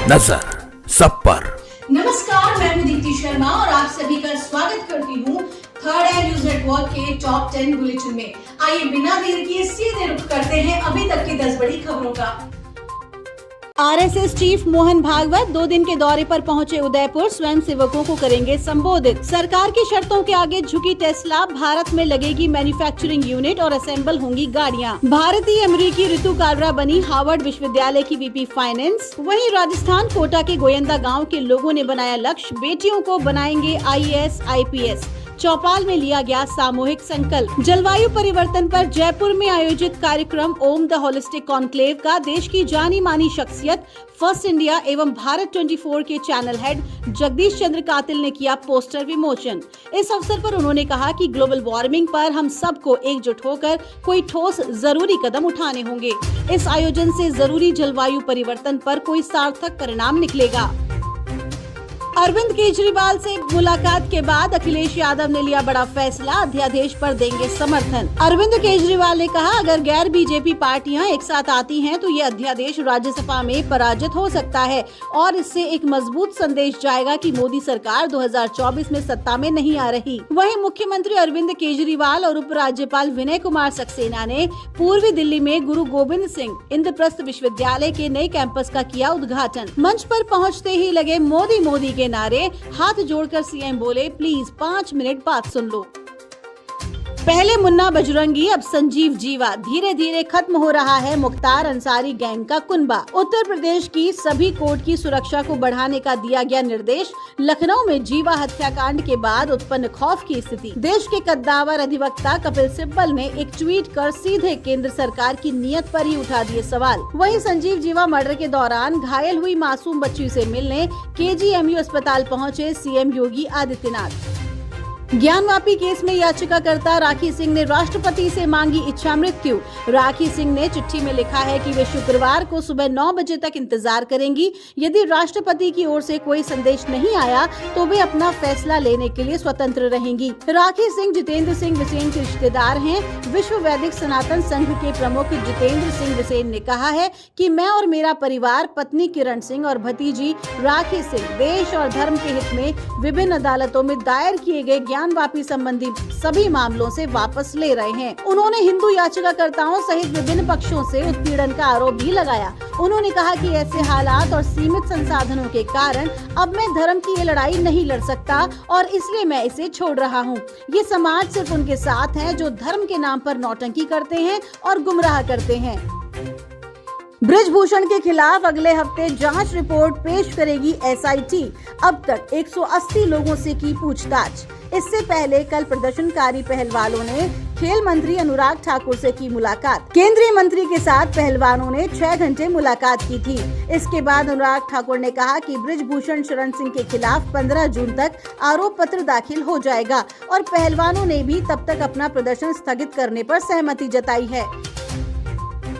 नजर सब पर। नमस्कार, मैं हूं दीप्ति शर्मा और आप सभी का स्वागत करती हूं थर्ड आई न्यूज नेटवर्क के टॉप 10 बुलेटिन में। आइए बिना देर किए सीधे रुख करते हैं अभी तक की 10 बड़ी खबरों का। आरएसएस चीफ मोहन भागवत 2 दिन के दौरे पर पहुंचे उदयपुर, स्वयं सेवकों को करेंगे संबोधित। सरकार की शर्तों के आगे झुकी टेस्ला, भारत में लगेगी मैन्युफैक्चरिंग यूनिट और असेंबल होंगी गाड़ियां। भारतीय अमेरिकी ऋतु कालरा बनी हार्वर्ड विश्वविद्यालय की वीपी फाइनेंस। वहीं राजस्थान कोटा के गोयंदा गाँव के लोगों ने बनाया लक्ष्य, बेटियों को बनाएंगे IAS IPS। चौपाल में लिया गया सामूहिक संकल्प। जलवायु परिवर्तन पर जयपुर में आयोजित कार्यक्रम ओम द होलिस्टिक कॉन्क्लेव का देश की जानी मानी शख्सियत, फर्स्ट इंडिया एवं भारत 24 के चैनल हेड जगदीश चंद्र कातिल ने किया पोस्टर विमोचन। इस अवसर पर उन्होंने कहा कि ग्लोबल वार्मिंग पर हम सबको एकजुट होकर कोई ठोस जरूरी कदम उठाने होंगे। इस आयोजन से जरूरी जलवायु परिवर्तन पर कोई सार्थक परिणाम निकलेगा। अरविंद केजरीवाल से मुलाकात के बाद अखिलेश यादव ने लिया बड़ा फैसला, अध्यादेश पर देंगे समर्थन। अरविंद केजरीवाल ने कहा, अगर गैर बीजेपी पार्टियां एक साथ आती हैं तो ये अध्यादेश राज्यसभा में पराजित हो सकता है और इससे एक मजबूत संदेश जाएगा कि मोदी सरकार 2024 में सत्ता में नहीं आ रही। वहीं मुख्यमंत्री अरविंद केजरीवाल और उपराज्यपाल विनय कुमार सक्सेना ने पूर्वी दिल्ली में गुरु गोविंद सिंह इंद्रप्रस्थ विश्वविद्यालय के नए कैंपस का किया उद्घाटन। मंच पर पहुँचते ही लगे मोदी मोदी के नारे, हाथ जोड़कर सीएम बोले, प्लीज 5 मिनट बात सुन लो। पहले मुन्ना बजरंगी, अब संजीव जीवा। धीरे धीरे खत्म हो रहा है मुख्तार अंसारी गैंग का कुनबा। उत्तर प्रदेश की सभी कोर्ट की सुरक्षा को बढ़ाने का दिया गया निर्देश। लखनऊ में जीवा हत्याकांड के बाद उत्पन्न खौफ की स्थिति। देश के कद्दावर अधिवक्ता कपिल सिब्बल ने एक ट्वीट कर सीधे केंद्र सरकार की नीयत पर ही उठा दिए सवाल। वहीं संजीव जीवा मर्डर के दौरान घायल हुई मासूम बच्ची से मिलने KGMU अस्पताल पहुँचे CM योगी आदित्यनाथ। ज्ञानवापी केस में याचिकाकर्ता राखी सिंह ने राष्ट्रपति से मांगी इच्छा मृत्यु। राखी सिंह ने चिट्ठी में लिखा है कि वे शुक्रवार को सुबह 9 बजे तक इंतजार करेंगी। यदि राष्ट्रपति की ओर से कोई संदेश नहीं आया तो वे अपना फैसला लेने के लिए स्वतंत्र रहेंगी। राखी सिंह जितेंद्र सिंह बिसेन के रिश्तेदार हैं। विश्व वैदिक सनातन संघ के प्रमुख जितेंद्र सिंह बिसेन ने कहा है कि मैं और मेरा परिवार पत्नी किरण सिंह और भतीजी राखी सिंह देश और धर्म के हित में विभिन्न अदालतों में दायर किए गए ज्ञानवापी संबंधी सभी मामलों से वापस ले रहे हैं। उन्होंने हिंदू याचिकाकर्ताओं सहित विभिन्न पक्षों से उत्पीड़न का आरोप भी लगाया। उन्होंने कहा कि ऐसे हालात और सीमित संसाधनों के कारण अब मैं धर्म की ये लड़ाई नहीं लड़ सकता और इसलिए मैं इसे छोड़ रहा हूँ। ये समाज सिर्फ उनके साथ है जो धर्म के नाम पर नौटंकी करते हैं और गुमराह करते हैं। बृजभूषण के खिलाफ अगले हफ्ते जांच रिपोर्ट पेश करेगी SIT। अब तक 180 लोगों से की पूछताछ। इससे पहले कल प्रदर्शनकारी पहलवानों ने खेल मंत्री अनुराग ठाकुर से की मुलाकात। केंद्रीय मंत्री के साथ पहलवानों ने 6 घंटे मुलाकात की थी। इसके बाद अनुराग ठाकुर ने कहा कि बृजभूषण शरण सिंह के खिलाफ 15 जून तक आरोप पत्र दाखिल हो जाएगा और पहलवानों ने भी तब तक अपना प्रदर्शन स्थगित करने पर सहमति जताई है।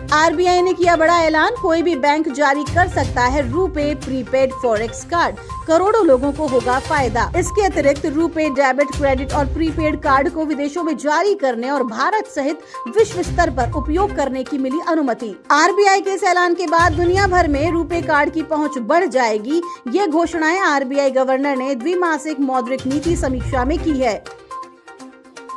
RBI ने किया बड़ा ऐलान, कोई भी बैंक जारी कर सकता है रुपे प्रीपेड फॉरेक्स कार्ड। करोड़ों लोगों को होगा फायदा। इसके अतिरिक्त रुपे डेबिट, क्रेडिट और प्रीपेड कार्ड को विदेशों में जारी करने और भारत सहित विश्व स्तर पर उपयोग करने की मिली अनुमति। RBI के इस ऐलान के बाद दुनिया भर में रुपे कार्ड की पहुंच बढ़ जाएगी। ये घोषणाएं RBI गवर्नर ने द्विमासिक मौद्रिक नीति समीक्षा में की है।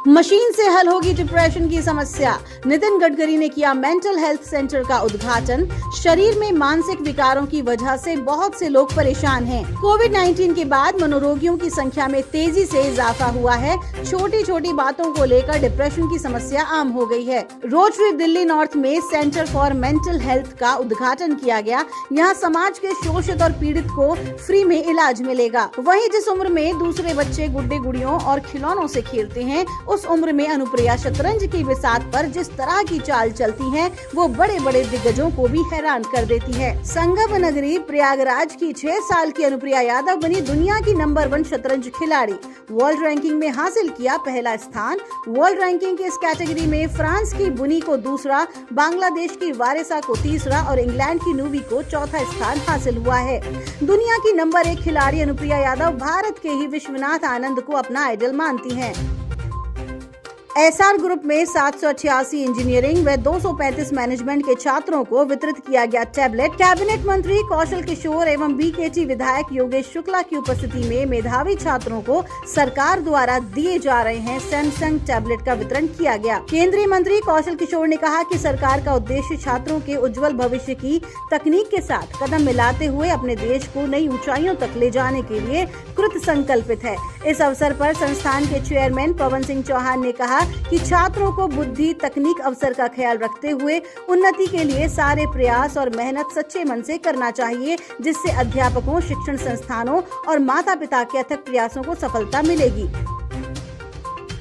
मशीन से हल होगी डिप्रेशन की समस्या। नितिन गडकरी ने किया मेंटल हेल्थ सेंटर का उद्घाटन। शरीर में मानसिक विकारों की वजह से बहुत से लोग परेशान हैं। कोविड-19 के बाद मनोरोगियों की संख्या में तेजी से इजाफा हुआ है। छोटी छोटी बातों को लेकर डिप्रेशन की समस्या आम हो गई है। रोटरी दिल्ली नॉर्थ में सेंटर फॉर मेंटल हेल्थ का उद्घाटन किया गया। यहाँ समाज के शोषित और पीड़ित को फ्री में इलाज मिलेगा। वहीं जिस उम्र में दूसरे बच्चे गुड्डे गुड़ियों और खिलौनों से खेलते हैं, उस उम्र में अनुप्रिया शतरंज की बिसात पर जिस तरह की चाल चलती है वो बड़े बड़े दिग्गजों को भी हैरान कर देती है। संगम नगरी प्रयागराज की 6 साल की अनुप्रिया यादव बनी दुनिया की नंबर 1 शतरंज खिलाड़ी। वर्ल्ड रैंकिंग में हासिल किया पहला स्थान। वर्ल्ड रैंकिंग की इस कैटेगरी में फ्रांस की बुनी को दूसरा, बांग्लादेश की वारिसा को तीसरा और इंग्लैंड की नूवी को चौथा स्थान हासिल हुआ है। दुनिया की नंबर 1 खिलाड़ी अनुप्रिया यादव भारत के ही विश्वनाथ आनंद को अपना आइडल मानती हैं। एसआर ग्रुप में 788 इंजीनियरिंग व 235 मैनेजमेंट के छात्रों को वितरित किया गया टैबलेट। कैबिनेट मंत्री कौशल किशोर एवं बीकेटी विधायक योगेश शुक्ला की उपस्थिति में मेधावी छात्रों को सरकार द्वारा दिए जा रहे हैं सैमसंग टैबलेट का वितरण किया गया। केंद्रीय मंत्री कौशल किशोर ने कहा कि सरकार का उद्देश्य छात्रों के उज्जवल भविष्य की तकनीक के साथ कदम मिलाते हुए अपने देश को नई ऊंचाइयों तक ले जाने के लिए कृत संकल्पित है। इस अवसर पर संस्थान के चेयरमैन पवन सिंह चौहान ने कहा कि छात्रों को बुद्धि, तकनीक, अवसर का ख्याल रखते हुए उन्नति के लिए सारे प्रयास और मेहनत सच्चे मन से करना चाहिए, जिससे अध्यापकों, शिक्षण संस्थानों और माता पिता के अथक प्रयासों को सफलता मिलेगी।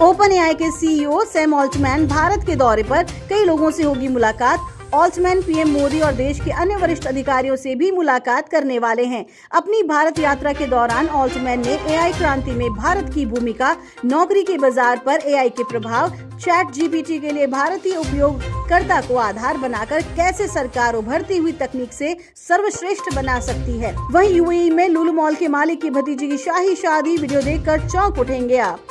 ओपन एआई के सीईओ सैम ऑल्टमैन भारत के दौरे पर कई लोगों से होगी मुलाकात। ऑल्टमैन पीएम मोदी और देश के अन्य वरिष्ठ अधिकारियों से भी मुलाकात करने वाले हैं। अपनी भारत यात्रा के दौरान ऑल्टमैन ने एआई क्रांति में भारत की भूमिका, नौकरी के बाजार पर एआई के प्रभाव, चैट जीपीटी के लिए भारतीय उपयोगकर्ता को आधार बनाकर कैसे सरकार उभरती हुई तकनीक से सर्वश्रेष्ठ बना सकती है। वहीं यूएई में लुलु मॉल के मालिक की भतीजी की शाही शादी वीडियो देखकर चौंक उठेंगे आप।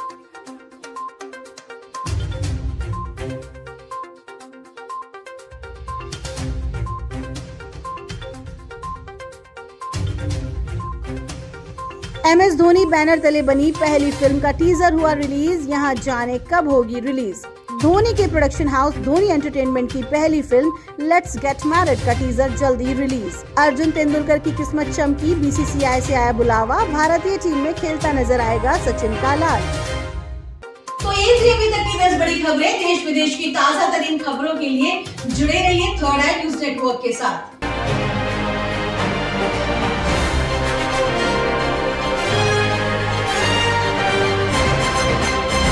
MS धोनी बैनर तले बनी पहली फिल्म का टीजर हुआ रिलीज। यहाँ जाने कब होगी रिलीज। धोनी के प्रोडक्शन हाउस धोनी एंटरटेनमेंट की पहली फिल्म लेट्स गेट मैरिड का टीजर जल्दी रिलीज। अर्जुन तेंदुलकर की किस्मत चमकी, बीसीसीआई से आया बुलावा, भारतीय टीम में खेलता नजर आएगा सचिन का लाल। तो ये थी अभी तक की 10 बड़ी खबरें। देश विदेश की ताजा तरीन खबरों के लिए जुड़े रहिए थर्ड आई न्यूज नेटवर्क के साथ।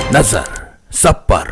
नजर सब पर।